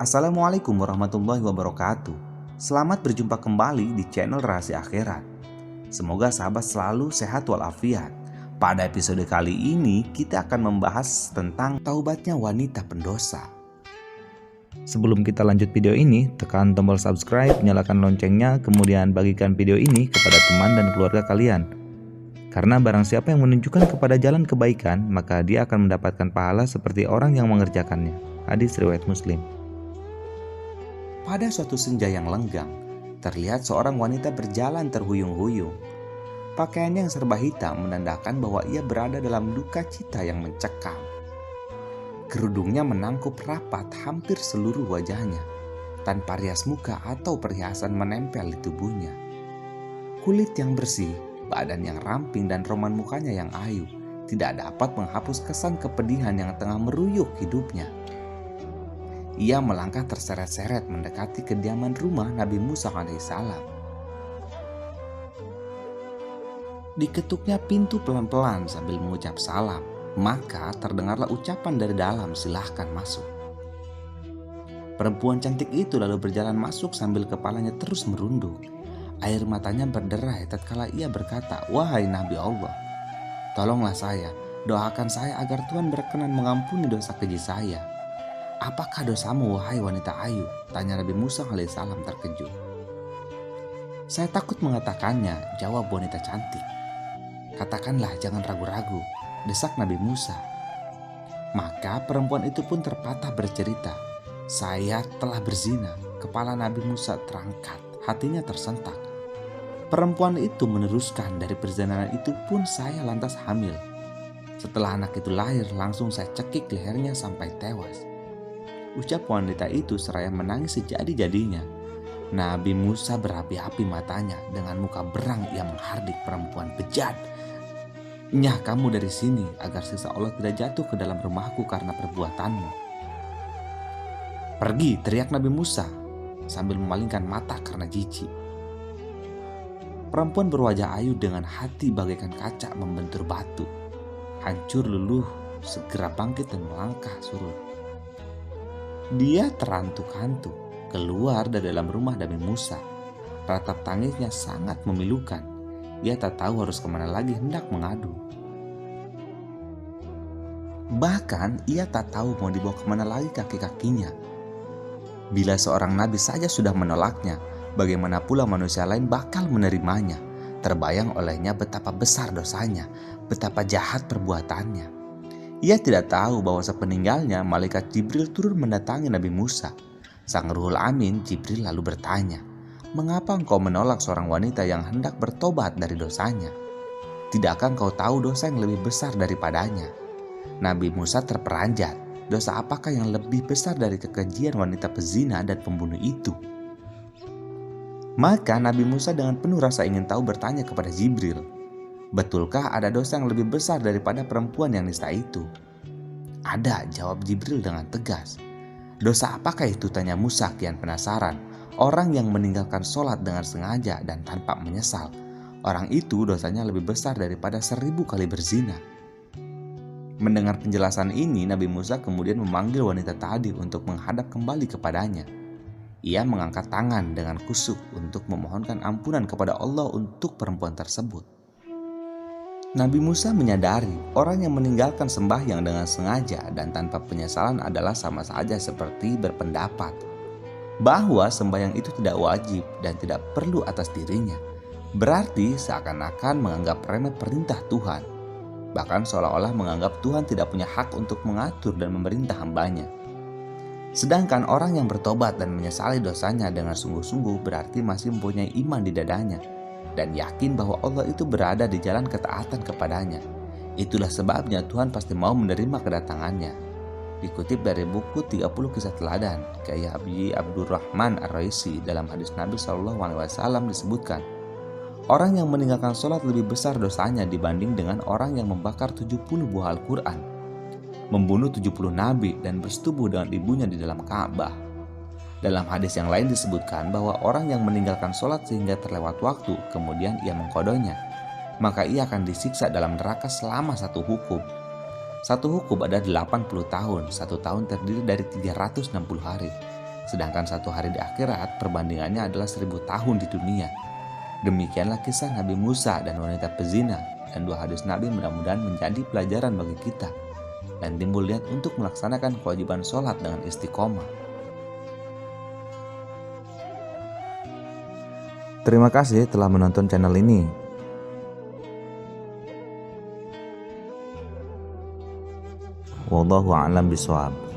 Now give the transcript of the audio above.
Assalamualaikum warahmatullahi wabarakatuh. Selamat berjumpa kembali di channel Rahasia Akhirat. Semoga sahabat selalu sehat walafiat. Pada episode kali ini kita akan membahas tentang taubatnya wanita pendosa. Sebelum kita lanjut video ini, tekan tombol subscribe, nyalakan loncengnya, kemudian bagikan video ini kepada teman dan keluarga kalian. Karena barang siapa yang menunjukkan kepada jalan kebaikan, maka dia akan mendapatkan pahala seperti orang yang mengerjakannya. Hadis riwayat Muslim. Pada suatu senja yang lenggang, terlihat seorang wanita berjalan terhuyung-huyung. Pakaiannya yang serba hitam menandakan bahwa ia berada dalam duka cita yang mencekam. Kerudungnya menangkup rapat hampir seluruh wajahnya, tanpa rias muka atau perhiasan menempel di tubuhnya. Kulit yang bersih, badan yang ramping dan roman mukanya yang ayu tidak dapat menghapus kesan kepedihan yang tengah meruyuk hidupnya. Ia melangkah terseret-seret mendekati kediaman rumah Nabi Musa alaihissalam. Diketuknya pintu pelan-pelan sambil mengucap salam, maka terdengarlah ucapan dari dalam, "Silahkan masuk." Perempuan cantik itu lalu berjalan masuk sambil kepalanya terus merunduk. Air matanya berderai tatkala ia berkata, "Wahai Nabi Allah, tolonglah saya, doakan saya agar Tuhan berkenan mengampuni dosa keji saya." "Apakah dosamu, wahai wanita ayu?" tanya Nabi Musa alaihissalam terkejut. "Saya takut mengatakannya," jawab wanita cantik. "Katakanlah, jangan ragu-ragu," desak Nabi Musa. Maka perempuan itu pun terpatah bercerita, "Saya telah berzina." Kepala Nabi Musa terangkat, hatinya tersentak. Perempuan itu meneruskan, "Dari perzinahan itu pun saya lantas hamil. Setelah anak itu lahir, langsung saya cekik lehernya sampai tewas." Ucap wanita itu seraya menangis sejadi-jadinya. Nabi Musa berapi-api matanya, dengan muka berang ia menghardik perempuan, "Bejat! Nyah kamu dari sini agar siksa Allah tidak jatuh ke dalam rumahku karena perbuatanmu." "Pergi!" teriak Nabi Musa sambil memalingkan mata karena jijik. Perempuan berwajah ayu dengan hati bagaikan kaca membentur batu. Hancur luluh, segera bangkit dan melangkah surut. Dia terantuk-antuk keluar dari dalam rumah Nabi Musa. Ratap tangisnya sangat memilukan. Ia tak tahu harus kemana lagi hendak mengadu. Bahkan ia tak tahu mau dibawa kemana lagi kaki-kakinya. Bila seorang nabi saja sudah menolaknya, bagaimana pula manusia lain bakal menerimanya? Terbayang olehnya betapa besar dosanya, betapa jahat perbuatannya. Ia tidak tahu bahwa sepeninggalnya malaikat Jibril turun mendatangi Nabi Musa. Sang Ruhul Amin, Jibril lalu bertanya, "Mengapa engkau menolak seorang wanita yang hendak bertobat dari dosanya? Tidakkah engkau tahu dosa yang lebih besar daripadanya?" Nabi Musa terperanjat. Dosa apakah yang lebih besar dari kekejian wanita pezina dan pembunuh itu? Maka Nabi Musa dengan penuh rasa ingin tahu bertanya kepada Jibril, "Betulkah ada dosa yang lebih besar daripada perempuan yang nista itu?" "Ada," jawab Jibril dengan tegas. "Dosa apakah itu?" tanya Musa kian penasaran. "Orang yang meninggalkan sholat dengan sengaja dan tanpa menyesal. Orang itu dosanya lebih besar daripada 1000 kali berzina." Mendengar penjelasan ini, Nabi Musa kemudian memanggil wanita tadi untuk menghadap kembali kepadanya. Ia mengangkat tangan dengan khusyuk untuk memohonkan ampunan kepada Allah untuk perempuan tersebut. Nabi Musa menyadari orang yang meninggalkan sembahyang dengan sengaja dan tanpa penyesalan adalah sama saja seperti berpendapat bahwa sembahyang itu tidak wajib dan tidak perlu atas dirinya. Berarti seakan-akan menganggap remeh perintah Tuhan. Bahkan seolah-olah menganggap Tuhan tidak punya hak untuk mengatur dan memerintah hambanya. Sedangkan orang yang bertobat dan menyesali dosanya dengan sungguh-sungguh berarti masih mempunyai iman di dadanya dan yakin bahwa Allah itu berada di jalan ketaatan kepadanya. Itulah sebabnya Tuhan pasti mau menerima kedatangannya. Dikutip dari buku 30 Kisah Teladan Kiai Habibie Abdurrahman Ar-Raisi, dalam hadis Nabi SAW disebutkan, orang yang meninggalkan sholat lebih besar dosanya dibanding dengan orang yang membakar 70 buah Al-Quran, membunuh 70 nabi, dan bersetubuh dengan ibunya di dalam Ka'bah. Dalam hadis yang lain disebutkan bahwa orang yang meninggalkan sholat sehingga terlewat waktu, kemudian ia mengqadhonya, maka ia akan disiksa dalam neraka selama satu hukum. Satu hukum ada 80 tahun, satu tahun terdiri dari 360 hari. Sedangkan 1 hari di akhirat perbandingannya adalah 1000 tahun di dunia. Demikianlah kisah Nabi Musa dan wanita pezina, dan 2 hadis Nabi mudah-mudahan menjadi pelajaran bagi kita dan timbul niat untuk melaksanakan kewajiban sholat dengan istiqomah. Terima kasih telah menonton channel ini. Wallahu a'lam bishawab.